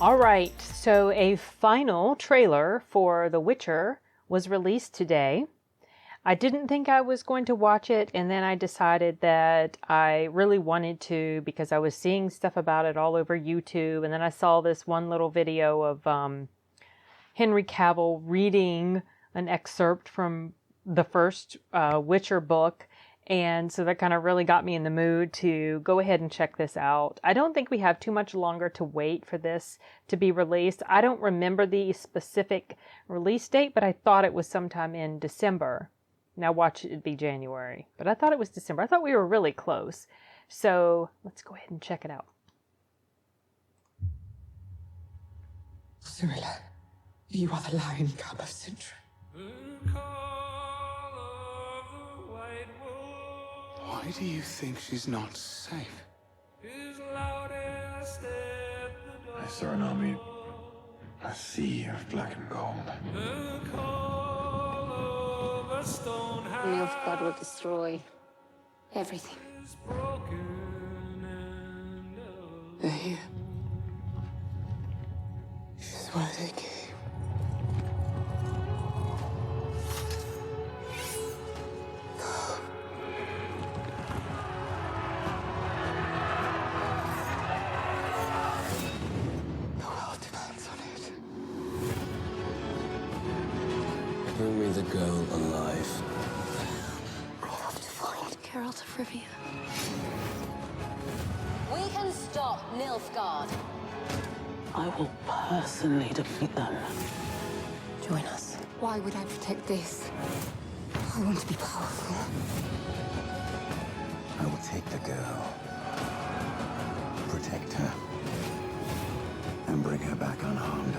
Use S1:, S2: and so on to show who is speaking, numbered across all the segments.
S1: All right, so a final trailer for The Witcher was released today. I didn't think I was going to watch it, and then I decided that I really wanted to because I was seeing stuff about it all over YouTube, and then I saw this one little video of Henry Cavill reading an excerpt from the first Witcher book. And so that kind of really got me in the mood to go ahead and check this out. I don't think we have too much longer to wait for this to be released. I don't remember the specific release date, but I thought it was sometime in December. Now watch it be January, but I thought it was December. I thought we were really close. So let's go ahead and check it out.
S2: Cyrilla, you are the lion cub of Sintra.
S3: Why do you think she's not safe?
S4: I saw an army, a sea of black and gold.
S5: Nilfgaard will destroy everything.
S2: They're here. This is why they came. The world depends on it.
S6: Bring me the girl alive.
S5: I have to find Geralt of Rivia.
S7: We can stop Nilfgaard.
S2: I will personally defeat them.
S5: Join us. Why would I protect this? I want to be powerful.
S6: I will take the girl, protect her, and bring her back unharmed.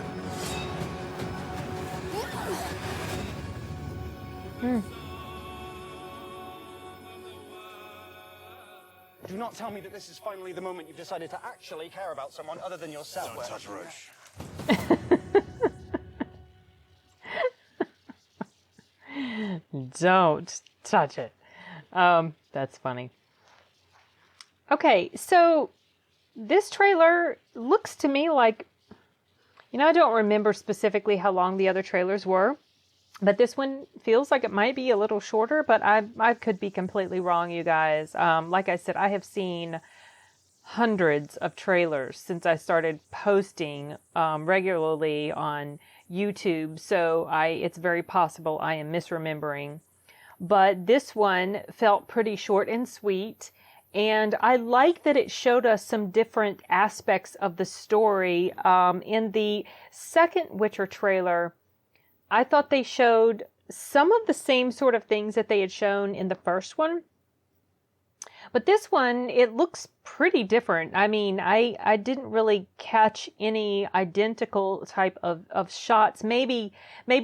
S8: Do not tell me that this is finally the moment you've decided to actually care about someone other than yourself.
S4: Don't touch Roche.
S1: Don't touch it. That's funny. Okay, so this trailer looks to me like, I don't remember specifically how long the other trailers were, but this one feels like it might be a little shorter, but I could be completely wrong, you guys. Like I said, I have seen hundreds of trailers since I started posting regularly on YouTube, so it's very possible I am misremembering. But this one felt pretty short and sweet, and I like that it showed us some different aspects of the story. In the second Witcher trailer, I thought they showed some of the same sort of things that they had shown in the first one. But this one, it looks pretty different. I mean, I didn't really catch any identical type of shots. Maybe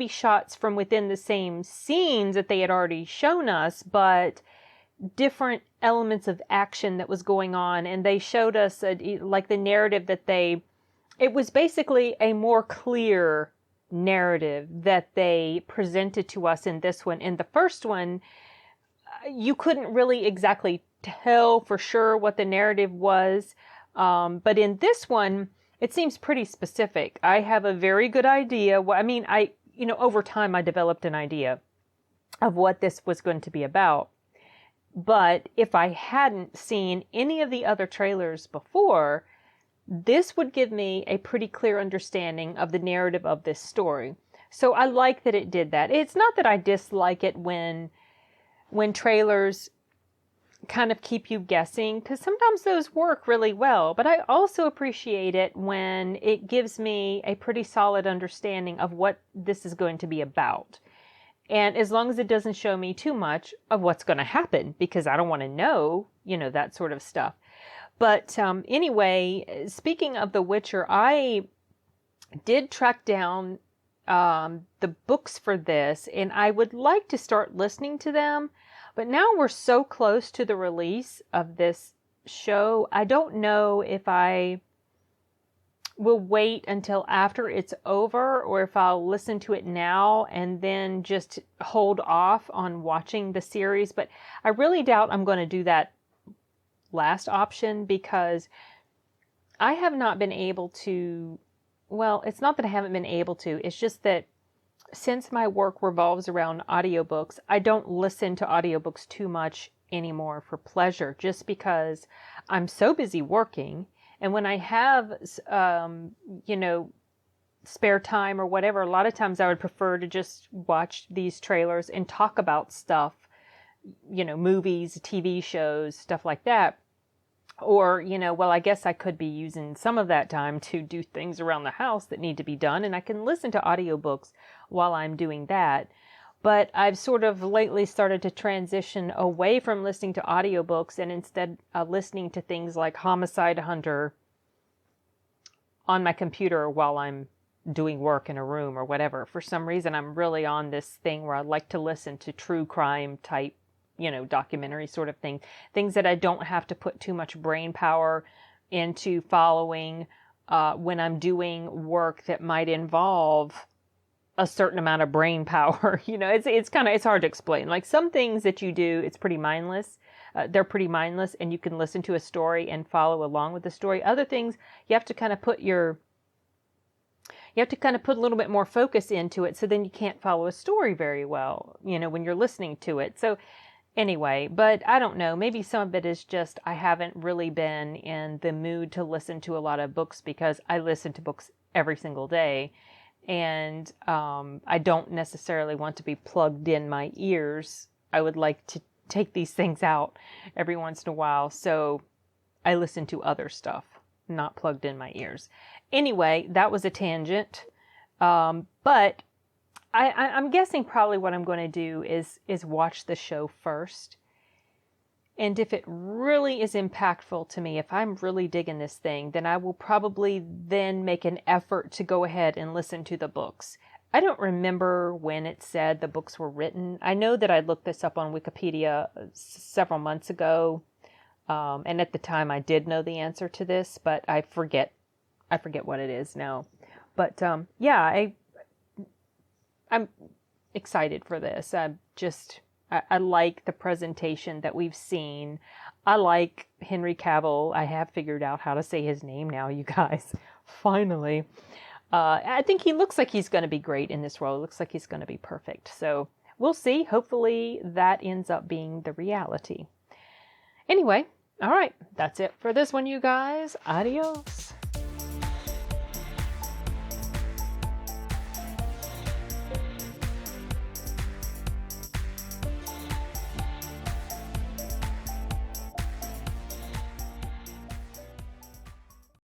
S1: shots from within the same scenes that they had already shown us, but different elements of action that was going on. And they showed us, like the narrative that it was basically a more clear narrative that they presented to us in this one. In the first one, you couldn't really exactly tell for sure what the narrative was. But in this one, it seems pretty specific. I have a very good idea. Over time, I developed an idea of what this was going to be about. But if I hadn't seen any of the other trailers before, this would give me a pretty clear understanding of the narrative of this story. So I like that it did that. It's not that I dislike it when trailers kind of keep you guessing, because sometimes those work really well. But I also appreciate it when it gives me a pretty solid understanding of what this is going to be about. And as long as it doesn't show me too much of what's going to happen, because I don't want to know, that sort of stuff. But anyway, speaking of The Witcher, I did track down the books for this, and I would like to start listening to them. But now we're so close to the release of this show, I don't know if I will wait until after it's over or if I'll listen to it now and then just hold off on watching the series. But I really doubt I'm going to do that last option, because I have not been able to well, it's not that I haven't been able to. It's just that since my work revolves around audiobooks, I don't listen to audiobooks too much anymore for pleasure, just because I'm so busy working. And when I have, spare time or whatever, a lot of times I would prefer to just watch these trailers and talk about stuff, movies, TV shows, stuff like that. Or, I guess I could be using some of that time to do things around the house that need to be done, and I can listen to audiobooks while I'm doing that. But I've sort of lately started to transition away from listening to audiobooks and instead listening to things like Homicide Hunter on my computer while I'm doing work in a room or whatever. For some reason, I'm really on this thing where I like to listen to true crime type documentary sort of thing. Things that I don't have to put too much brain power into following when I'm doing work that might involve a certain amount of brain power. It's hard to explain. Like some things that you do, it's pretty mindless. They're pretty mindless and you can listen to a story and follow along with the story. Other things, you have to kind of put a little bit more focus into it, so then you can't follow a story very well, when you're listening to it. So anyway, but I don't know, maybe some of it is just I haven't really been in the mood to listen to a lot of books because I listen to books every single day. And I don't necessarily want to be plugged in my ears. I would like to take these things out every once in a while. So I listen to other stuff, not plugged in my ears. Anyway, that was a tangent. But I'm guessing probably what I'm going to do is watch the show first. And if it really is impactful to me, if I'm really digging this thing, then I will probably then make an effort to go ahead and listen to the books. I don't remember when it said the books were written. I know that I looked this up on Wikipedia several months ago. And at the time I did know the answer to this, but I forget what it is now. But I'm excited for this. I like the presentation that we've seen. I like Henry Cavill. I have figured out how to say his name now, you guys. Finally. I think he looks like he's going to be great in this role. It looks like he's going to be perfect. So we'll see. Hopefully that ends up being the reality. Anyway, all right. That's it for this one, you guys. Adios.